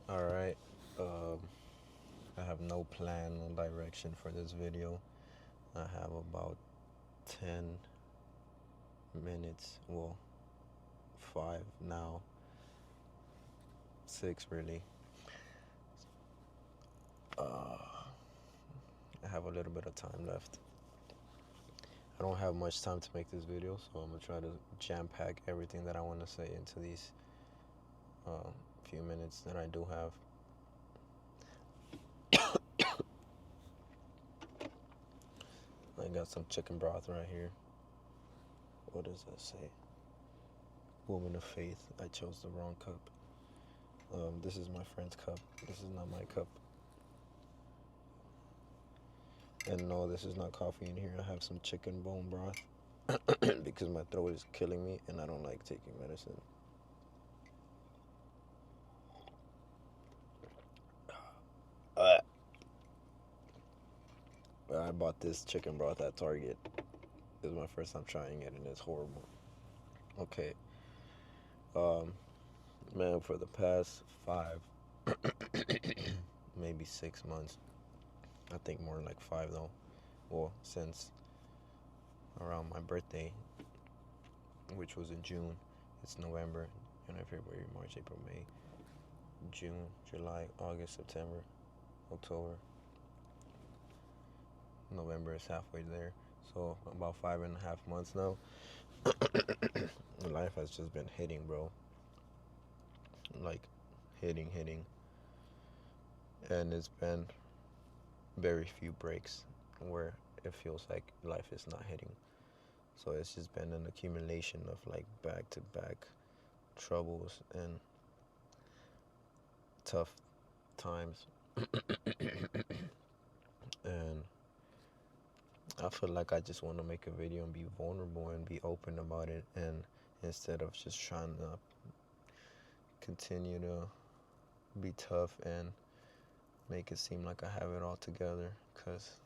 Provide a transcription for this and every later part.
All right. Um, I have no plan, no direction for this video. I have about 10 minutes, well, 5 now, 6 really. I have a little bit of time left. I don't have much time to make this video, so I'm gonna try to jam pack everything that I want to say into these uh, few minutes that I do have. I got some chicken broth right here. What does that say? Woman of faith. I chose the wrong cup. This is my friend's cup. This is not my cup. And no, this is not coffee in here. I have some chicken bone broth because my throat is killing me and I don't like taking medicine. Uh, I bought this chicken broth at Target. This is my first time trying it and it's horrible. Okay. Um, Man, for the past 5, maybe 6 months, I think more like 5 though. Well, since around my birthday, which was in June, it's November, January, February, March, April, May, June, July, August, September, October, November is halfway there. So about 5.5 months now. Life has just been hitting, bro. Like hitting, and it's been very few breaks where it feels like life is not hitting. So it's just been an accumulation of like back to back troubles and tough times. And I feel like I just want to make a video and be vulnerable and be open about it, and instead of just trying to continue to be tough and make it seem like I have it all together, because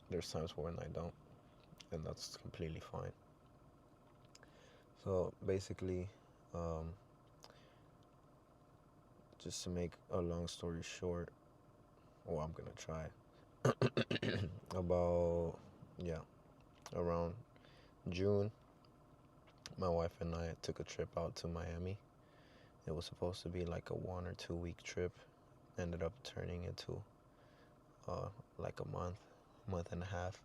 there's times when I don't, and that's completely fine. So basically, um, just to make a long story short, well, I'm gonna try. About, yeah, around June, my wife and I took a trip out to Miami. It was supposed to be like a 1 or 2 week trip. Ended up turning into uh, like a month and a half.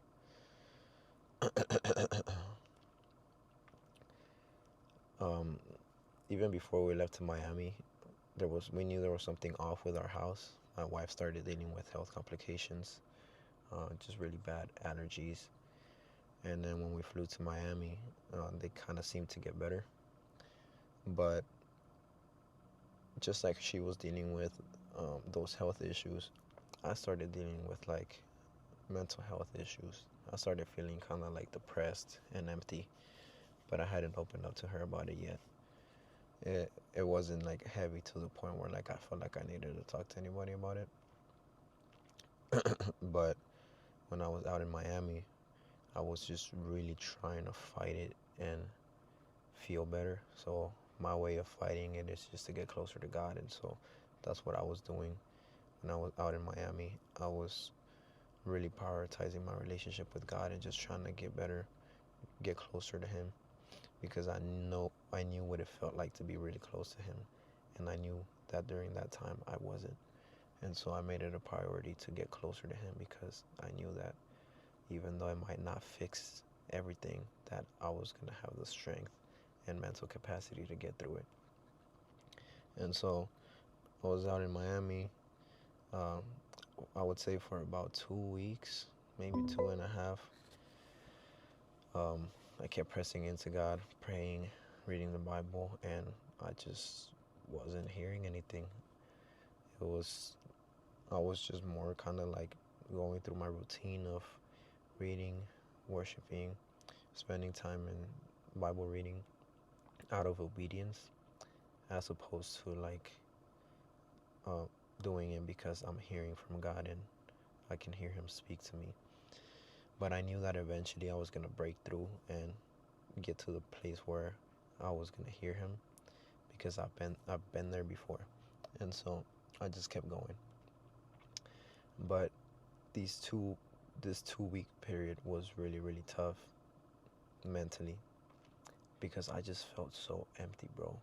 um, Even before we left to Miami, we knew there was something off with our house. My wife started dealing with health complications, just really bad allergies. And then when we flew to Miami, they kind of seemed to get better. But just like she was dealing with those health issues, I started dealing with like mental health issues. I started feeling kind of like depressed and empty, but I hadn't opened up to her about it yet. It wasn't like heavy to the point where like I felt like I needed to talk to anybody about it. But when I was out in Miami, I was just really trying to fight it and feel better. So my way of fighting it is just to get closer to God, and so that's what I was doing when I was out in Miami. I was really prioritizing my relationship with God and just trying to get better, get closer to Him, because I knew what it felt like to be really close to Him, and I knew that during that time I wasn't, and so I made it a priority to get closer to Him, because I knew that even though I might not fix everything, that I was gonna have the strength and mental capacity to get through it. And so I was out in Miami. Um, I would say for about 2 weeks, maybe two and a half. I kept pressing into God, praying, reading the Bible, and I just wasn't hearing anything. It was, I was just more kind of like going through my routine of reading, worshiping, spending time in Bible reading out of obedience, as opposed to like uh, doing it because I'm hearing from God and I can hear Him speak to me. But I knew that eventually I was gonna break through and get to the place where I was gonna hear Him, because I've been there before, And so I just kept going. But these two this 2 week period was really, really tough mentally, because I just felt so empty, bro.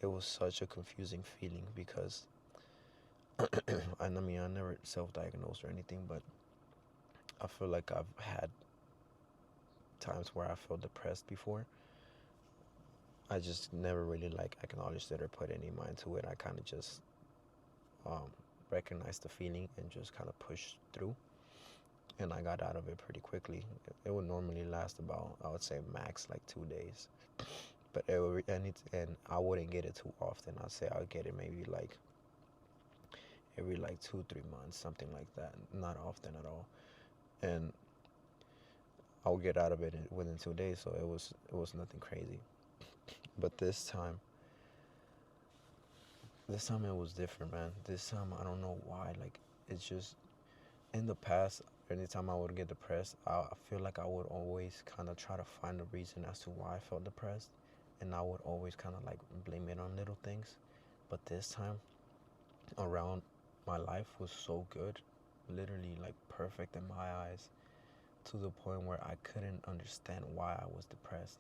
It was such a confusing feeling because I mean, I never self-diagnosed or anything, but I feel like I've had times where I felt depressed before. I just never really like acknowledged it or put any mind to it. I kind of just um, recognized the feeling and just kind of pushed through, and I got out of it pretty quickly. It would normally last about, I would say, max like 2 days, but and I wouldn't get it too often. I'd say I'd get it maybe like every like 2 3 months, something like that. Not often at all, and I would get out of it within 2 days. So it was nothing crazy. But this time it was different, man. This time I don't know why. Like, it's just, in the past, anytime I would get depressed, I feel like I would always kind of try to find a reason as to why I felt depressed, and I would always kind of like blame it on little things. But this time around, my life was so good, literally like perfect in my eyes, to the point where I couldn't understand why I was depressed.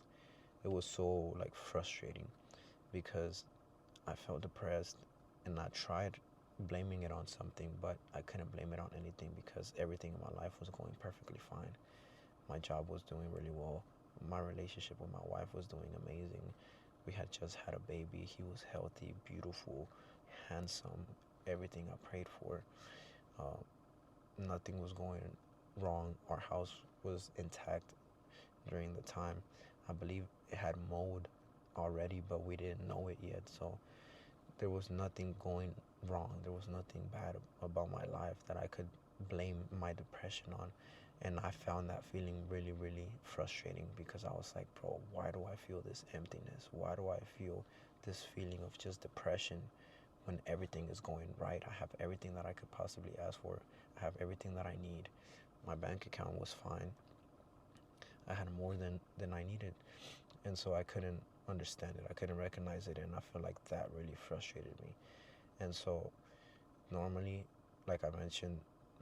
It was so like frustrating because I felt depressed, and I tried blaming it on something, but I couldn't blame it on anything because everything in my life was going perfectly fine. My job was doing really well. My relationship with my wife was doing amazing. We had just had a baby. He was healthy, beautiful, handsome, everything I prayed for. Uh, Nothing was going wrong. Our house was intact during the time. I believe it had mold already, but we didn't know it yet. So there was nothing going wrong. There was nothing bad about my life that I could blame my depression on. And I found that feeling really, really frustrating because I was like, bro, why do I feel this emptiness? Why do I feel this feeling of just depression when everything is going right? I have everything that I could possibly ask for. I have everything that I need. My bank account was fine. I had more than I needed. And so I couldn't understand it. I couldn't recognize it. And I feel like that really frustrated me. And so normally, like I mentioned,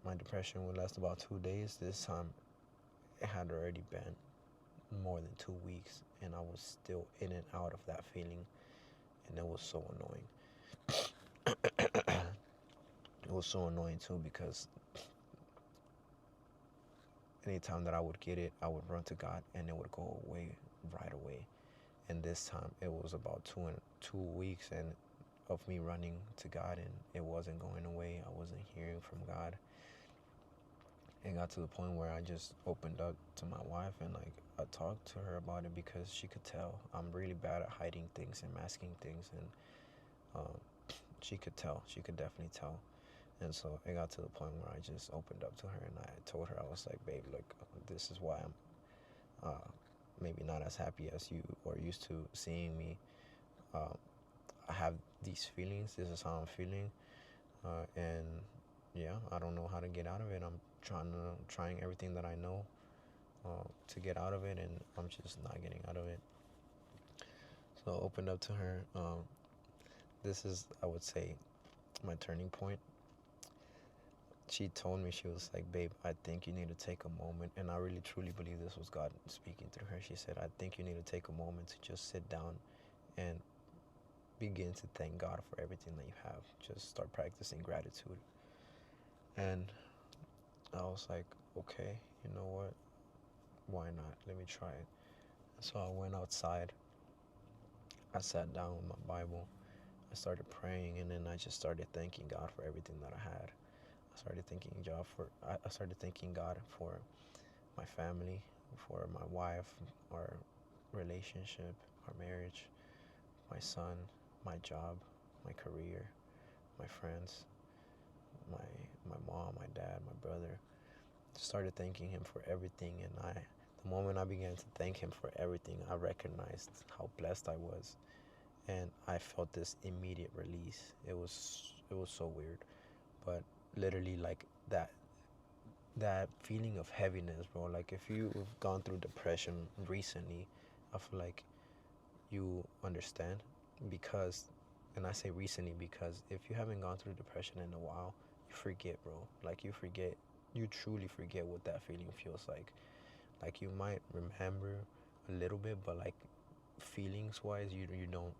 my depression would last about 2 days. This time it had already been more than 2 weeks, and I was still in and out of that feeling, and it was so annoying. It was so annoying too because anytime that I would get it, I would run to God and it would go away right away. And this time it was about 2 weeks and of me running to God, and it wasn't going away. I wasn't hearing from God. It got to the point where I just opened up to my wife, and like I talked to her about it because she could tell I'm really bad at hiding things and masking things, and um, she could tell. She could definitely tell. And so it got to the point where I just opened up to her, and I told her, I was like, babe, look, this is why I'm maybe not as happy as you are used to seeing me. Uh, I have these feelings. This is how I'm feeling, and yeah, I don't know how to get out of it. I'm trying everything that I know to get out of it, and I'm just not getting out of it. So I opened up to her. This is, I would say, my turning point. She told me, she was like, babe, I think you need to take a moment. And I really truly believe this was God speaking through her. She said, I think you need to take a moment to just sit down and begin to thank God for everything that you have. Just start practicing gratitude. And I was like, okay, you know what? Why not? Let me try it. So I went outside. I sat down with my Bible. I started praying, and then I just started thanking God for everything that I had. I started thanking God for my family, for my wife, our relationship, our marriage, my son, my job, my career, my friends, my my mom, my dad, my brother. Started thanking him for everything, and the moment I began to thank him for everything, I recognized how blessed I was, and I felt this immediate release. It was so weird, but literally like that feeling of heaviness, bro. Like if you've gone through depression recently, I feel like you understand, because And I say recently because if you haven't gone through depression in a while, you forget, bro. Like you forget, you truly forget what that feeling feels like. Like you might remember a little bit, but like feelings wise, you don't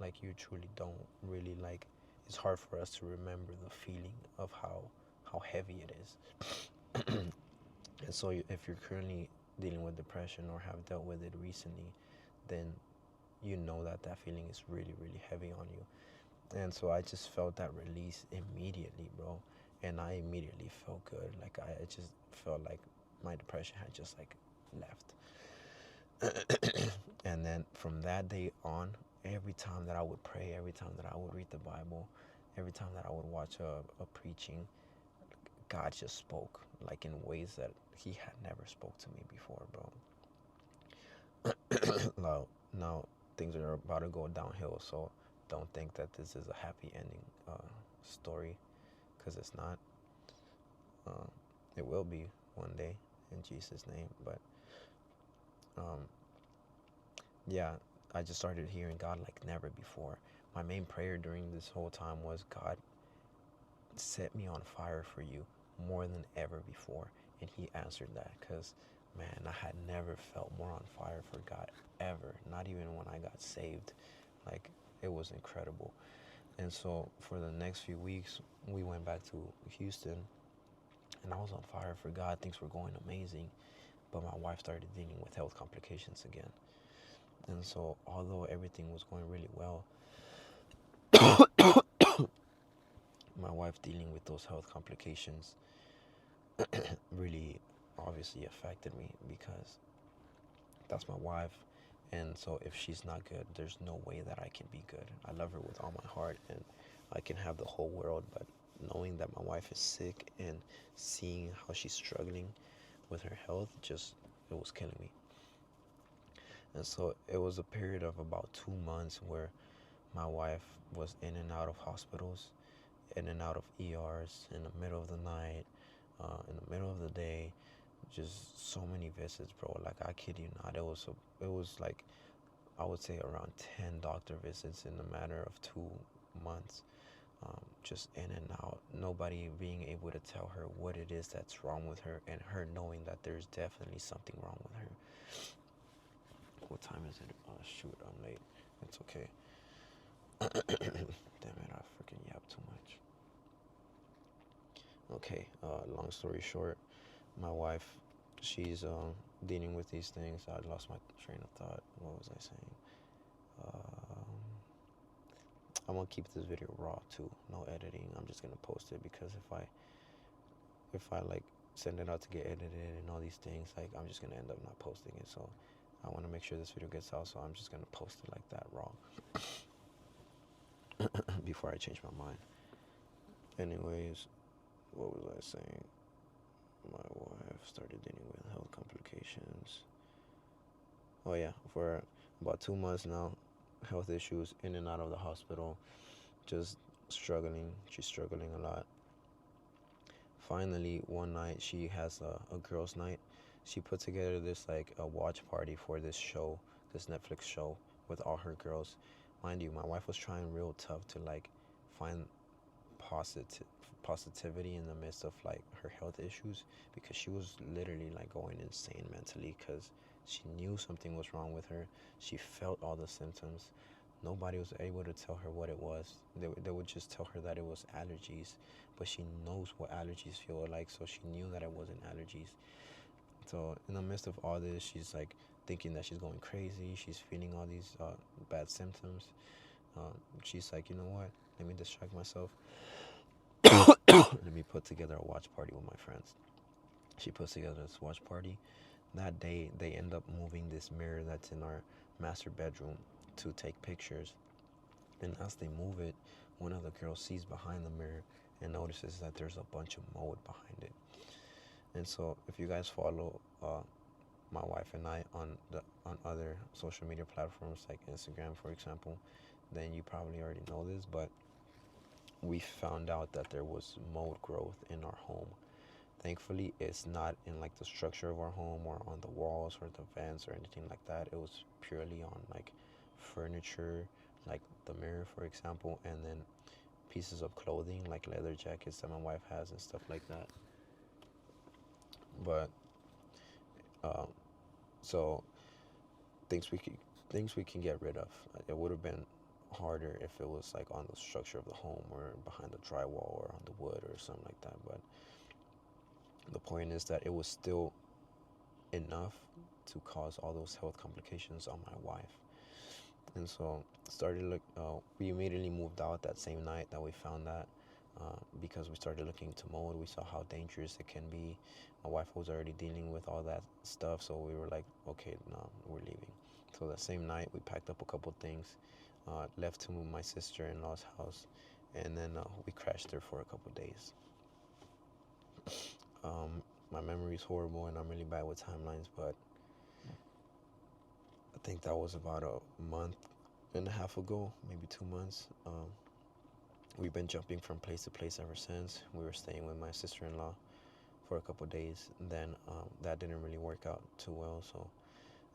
like you truly don't really like. It's hard for us to remember the feeling of how heavy it is. And so if you're currently dealing with depression or have dealt with it recently, then you know that that feeling is really really heavy on you. And so I just felt that release immediately, bro. And I immediately felt good. Like I just felt like my depression had just like left. And then from that day on, every time that I would pray, every time that I would read the Bible, every time that I would watch a preaching, God just spoke like in ways that He had never spoke to me before, bro. Now things are about to go downhill, so don't think that this is a happy ending story, because it's not. Uh, it will be one day in Jesus' name, but um, yeah, I just started hearing God like never before. My main prayer during this whole time was, God, set me on fire for you more than ever before. And He answered that, because, man, I had never felt more on fire for God ever. Not even when I got saved. Like, it was incredible. And so for the next few weeks, we went back to Houston, and I was on fire for God. Things were going amazing. But my wife started dealing with health complications again. And so although everything was going really well, my wife dealing with those health complications really obviously affected me, because that's my wife. And so if she's not good, there's no way that I can be good. I love her with all my heart, and I can have the whole world, but knowing that my wife is sick and seeing how she's struggling with her health, just, it was killing me. And so it was a period of about 2 months where my wife was in and out of hospitals, in and out of ERs, in the middle of the night, in the middle of the day, just so many visits, bro. Like, I kid you not, it was like, I would say around 10 doctor visits in a matter of 2 months. Just in and out, nobody being able to tell her what it is that's wrong with her, and her knowing that there's definitely something wrong with her. What time is it? Oh shoot, I'm late. It's okay. Damn it, I freaking yapped too much. Okay, long story short, my wife, she's dealing with these things. I lost my train of thought. What was I saying? Um, I'm gonna keep this video raw too, no editing. I'm just gonna post it, because if I like send it out to get edited and all these things, like, I'm just gonna end up not posting it. So I want to make sure this video gets out, so I'm just gonna post it like that, raw, before I change my mind. Anyways, what was I saying? My wife started dealing with health complications. Oh yeah, for about 2 months now, health issues, in and out of the hospital, just struggling. She's struggling a lot. Finally, one night, she has a girls' night. She put together this like a watch party for this show, this Netflix show, with all her girls. Mind you, my wife was trying real tough to like find positive positivity in the midst of like her health issues, because she was literally like going insane mentally, because she knew something was wrong with her. She felt all the symptoms. Nobody was able to tell her what it was. They would just tell her that it was allergies, but she knows what allergies feel like, so she knew that it wasn't allergies. So in the midst of all this, she's like thinking that she's going crazy. She's feeling all these bad symptoms. She's like, you know what? Let me distract myself. Let me put together a watch party with my friends. She puts together this watch party. That day, they end up moving this mirror that's in our master bedroom to take pictures. And as they move it, one of the girls sees behind the mirror and notices that there's a bunch of mold behind it. And so, if you guys follow my wife and I on other social media platforms like Instagram, for example, then you probably already know this, but we found out that there was mold growth in our home. Thankfully, it's not in like the structure of our home or on the walls or the vents or anything like that. It was purely on like furniture, like the mirror, for example, and then pieces of clothing, like leather jackets that my wife has and stuff like that. But um, so things we can things we can get rid of. It would have been harder if it was like on the structure of the home or behind the drywall or on the wood or something like that. But the point is that it was still enough to cause all those health complications on my wife. And so we immediately moved out that same night that we found that, because we started looking into mold. We saw how dangerous it can be. My wife was already dealing with all that stuff, so we were like, okay, no, we're leaving. So that same night, we packed up a couple things, left to my sister-in-law's house, and then we crashed there for a couple days. Um, my memory is horrible, and I'm really bad with timelines, but I think that was about a month and a half ago, maybe 2 months. We've been jumping from place to place ever since. We were staying with my sister-in-law for a couple days. Then that didn't really work out too well, so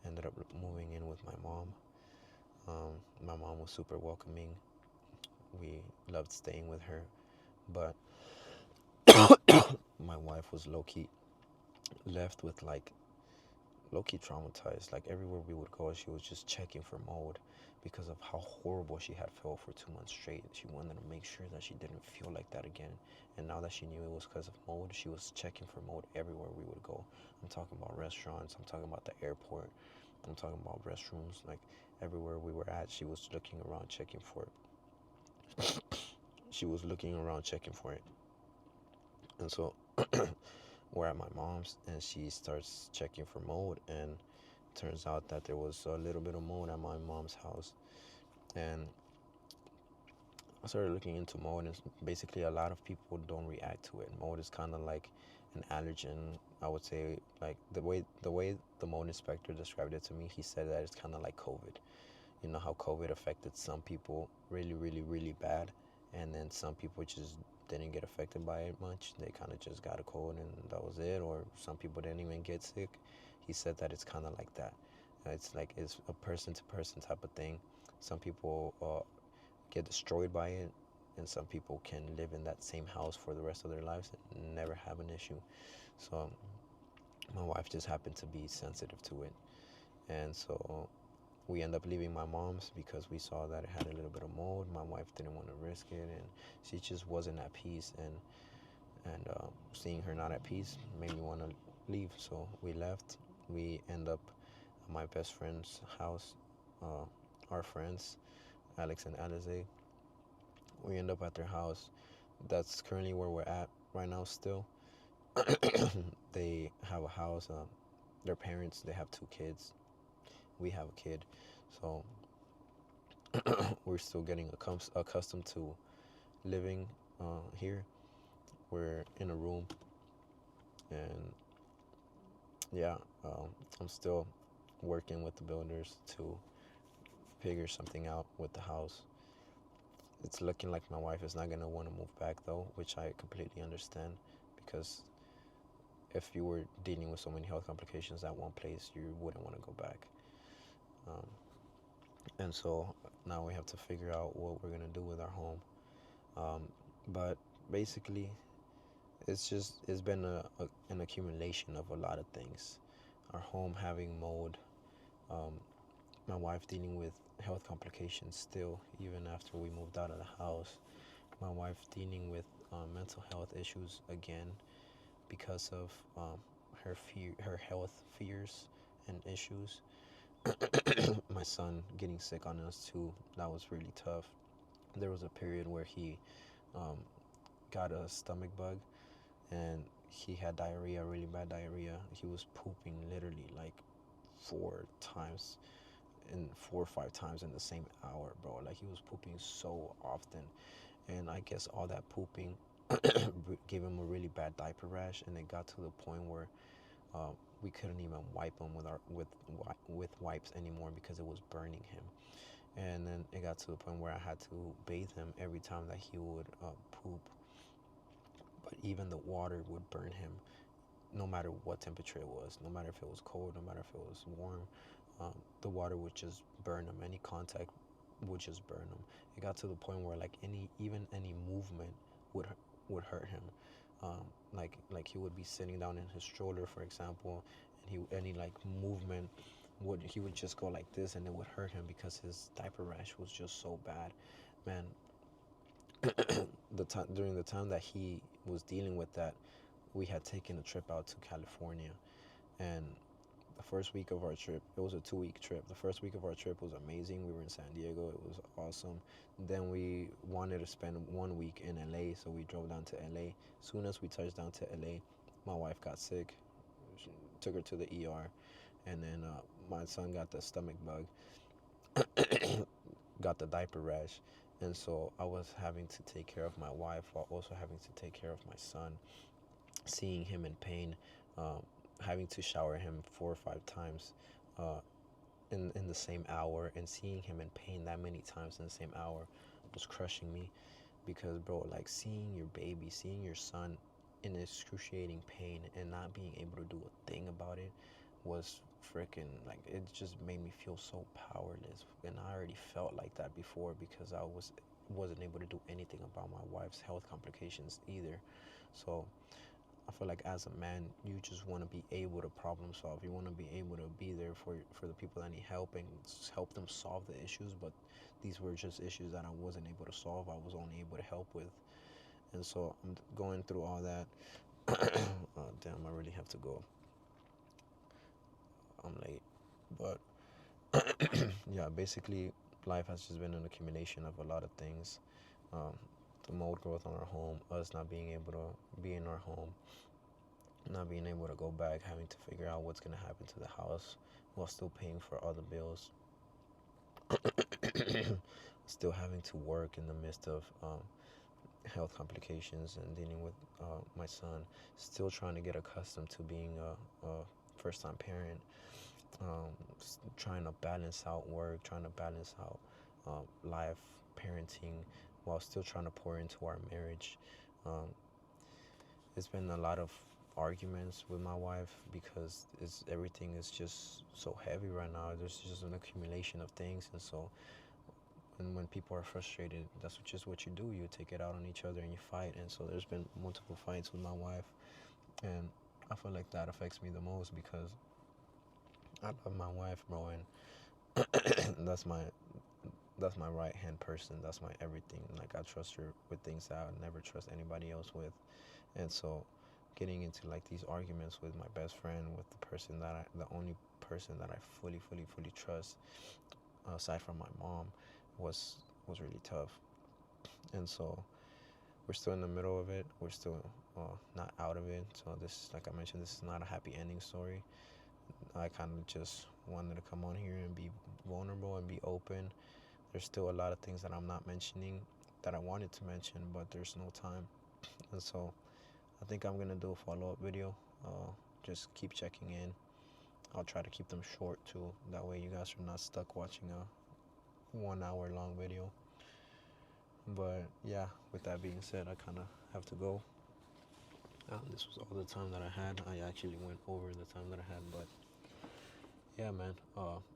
ended up moving in with my mom. My mom was super welcoming. We loved staying with her, but my wife was low-key left with like low-key traumatized. Like everywhere we would go, she was just checking for mold because of how horrible she had felt for 2 months straight. She wanted to make sure that she didn't feel like that again. And now that she knew it was because of mold, she was checking for mold everywhere we would go. I'm talking about restaurants, I'm talking about the airport, I'm talking about restrooms. Like everywhere we were at, she was looking around checking for it. She was looking around checking for it. And so we're at my mom's and she starts checking for mold, and turns out that there was a little bit of mold at my mom's house. And I started looking into mold, and basically a lot of people don't react to it. Mold is kind of like an allergen. I would say, like the mold inspector described it to me, he said that it's kind of like COVID. You know how COVID affected some people really, really, really bad, and then some people just didn't get affected by it much. They kind of just got a cold and that was it, or some people didn't even get sick. He said that it's kind of like that. It's like it's a person to person type of thing. Some people get destroyed by it, and some people can live in that same house for the rest of their lives and never have an issue. So my wife just happened to be sensitive to it, and so we end up leaving my mom's because we saw that it had a little bit of mold. My wife didn't want to risk it, and she just wasn't at peace. And seeing her not at peace made me want to leave. So we left. We end up at my best friend's house. Uh, our friends, Alex and Alize. We end up at their house. That's currently where we're at right now. Still, they have a house. Their parents. They have two kids. We have a kid. So we're still getting accustomed to living here. We're in a room, and yeah, I'm still working with the builders to figure something out with the house. It's looking like my wife is not gonna want to move back though, which I completely understand, because if you were dealing with so many health complications at one place, you wouldn't want to go back. Um, and so now we have to figure out what we're gonna do with our home. Um, but basically, it's been an accumulation of a lot of things. Our home having mold, um, my wife dealing with health complications still even after we moved out of the house. My wife dealing with mental health issues again because of her health fears and issues. My son getting sick on us too. That was really tough. There was a period where he um, got a stomach bug, and he had diarrhea, really bad diarrhea. He was pooping literally like 4 times in 4 or 5 times in the same hour, bro. Like he was pooping so often, and I guess all that pooping gave him a really bad diaper rash, and it got to the point where we couldn't even wipe him with wipes anymore because it was burning him. And then it got to the point where I had to bathe him every time that he would poop, but even the water would burn him, no matter what temperature it was, no matter if it was cold, no matter if it was warm. The water would just burn him. Any contact would just burn him. It got to the point where like any movement would would hurt him. Like he would be sitting down in his stroller, for example, and any like movement he would just go like this, and it would hurt him because his diaper rash was just so bad, man. The time during the time that he was dealing with that, we had taken a trip out to California, and the first week of our trip, it was a 2 week trip. The first week of our trip was amazing. We were in San Diego. It was awesome. Then we wanted to spend 1 week in LA, so we drove down to LA. As soon as we touched down to LA, my wife got sick. She took her to the ER, and then my son got the stomach bug, got the diaper rash, and so I was having to take care of my wife while also having to take care of my son, seeing him in pain, um, having to shower him 4 or 5 times uh, in the same hour, and seeing him in pain that many times in the same hour was crushing me. Because, bro, like seeing your baby, seeing your son in excruciating pain and not being able to do a thing about it was freaking, like, it just made me feel so powerless. And I already felt like that before because wasn't able to do anything about my wife's health complications either. So I feel like as a man, you just want to be able to problem solve. You want to be able to be there for the people that need help and help them solve the issues. But these were just issues that I wasn't able to solve. I was only able to help with. And so I'm going through all that. Oh, damn, I really have to go. I'm late. But yeah, basically, life has just been an accumulation of a lot of things. Um, the mold growth on our home, us not being able to be in our home, not being able to go back, having to figure out what's going to happen to the house while still paying for other bills, still having to work in the midst of health complications and dealing with my son, still trying to get accustomed to being a first-time parent, trying to balance out work, trying to balance out life, parenting, while still trying to pour into our marriage. Um, it's been a lot of arguments with my wife because everything is just so heavy right now. There's just an accumulation of things, and so when people are frustrated, that's just what you do. You take it out on each other and you fight. And so there's been multiple fights with my wife, and I feel like that affects me the most because I love my wife, bro, and that's my right hand person. That's my everything. Like, I trust her with things that I would never trust anybody else with. And so getting into like these arguments with my best friend, with the only person that I fully trust aside from my mom, was really tough. And so we're still in the middle of it. We're still not out of it. So this, like I mentioned, this is not a happy ending story. I kind of just wanted to come on here and be vulnerable and be open. There's still a lot of things that I'm not mentioning that I wanted to mention, but there's no time. And so I think I'm gonna do a follow-up video. Just keep checking in. I'll try to keep them short too. That way you guys are not stuck watching a 1 hour long video. But yeah, with that being said, I kind of have to go. This was all the time that I had. I actually went over the time that I had, but yeah, man.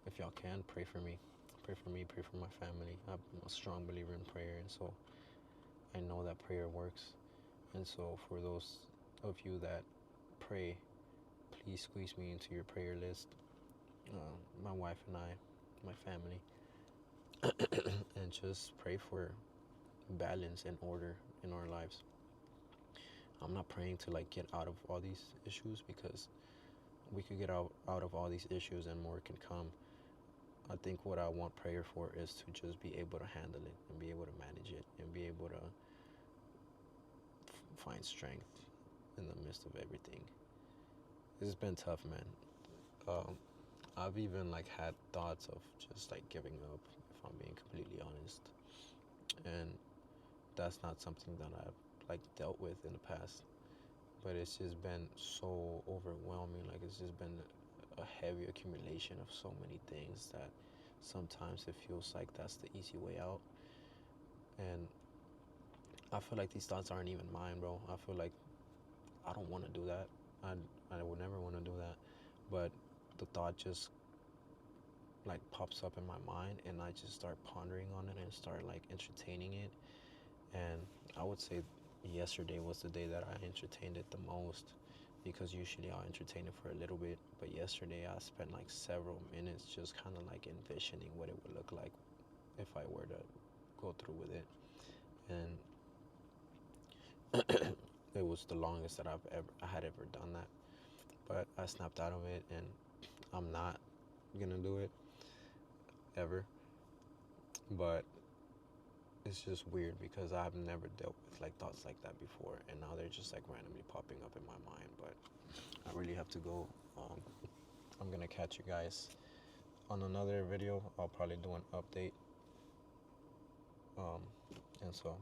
If y'all can, pray for me. Pray for me, pray for my family. I'm a strong believer in prayer, and so I know that prayer works. And so for those of you that pray, please squeeze me into your prayer list. My wife and I, my family, and just pray for balance and order in our lives. I'm not praying to like get out of all these issues, because we could get out of all these issues and more can come. I think what I want prayer for is to just be able to handle it and be able to manage it and be able to find strength in the midst of everything. This has been tough, man. Um, I've even like had thoughts of just like giving up, if I'm being completely honest. And that's not something that I've like dealt with in the past. But it's just been so overwhelming. Like, it's just been a heavy accumulation of so many things that sometimes it feels like that's the easy way out. And I feel like these thoughts aren't even mine, bro. I feel like I don't want to do that. I would never want to do that. But the thought just like pops up in my mind, and I just start pondering on it and start like entertaining it. And I would say yesterday was the day that I entertained it the most, because usually I'll entertain it for a little bit, but yesterday I spent like several minutes just kind of like envisioning what it would look like if I were to go through with it. And it was the longest that I had ever done that, but I snapped out of it, and I'm not gonna do it ever. But it's just weird because I've never dealt with like thoughts like that before, and now they're just like randomly popping up in my mind. But I really have to go. I'm gonna catch you guys on another video. I'll probably do an update. And so,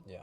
yeah.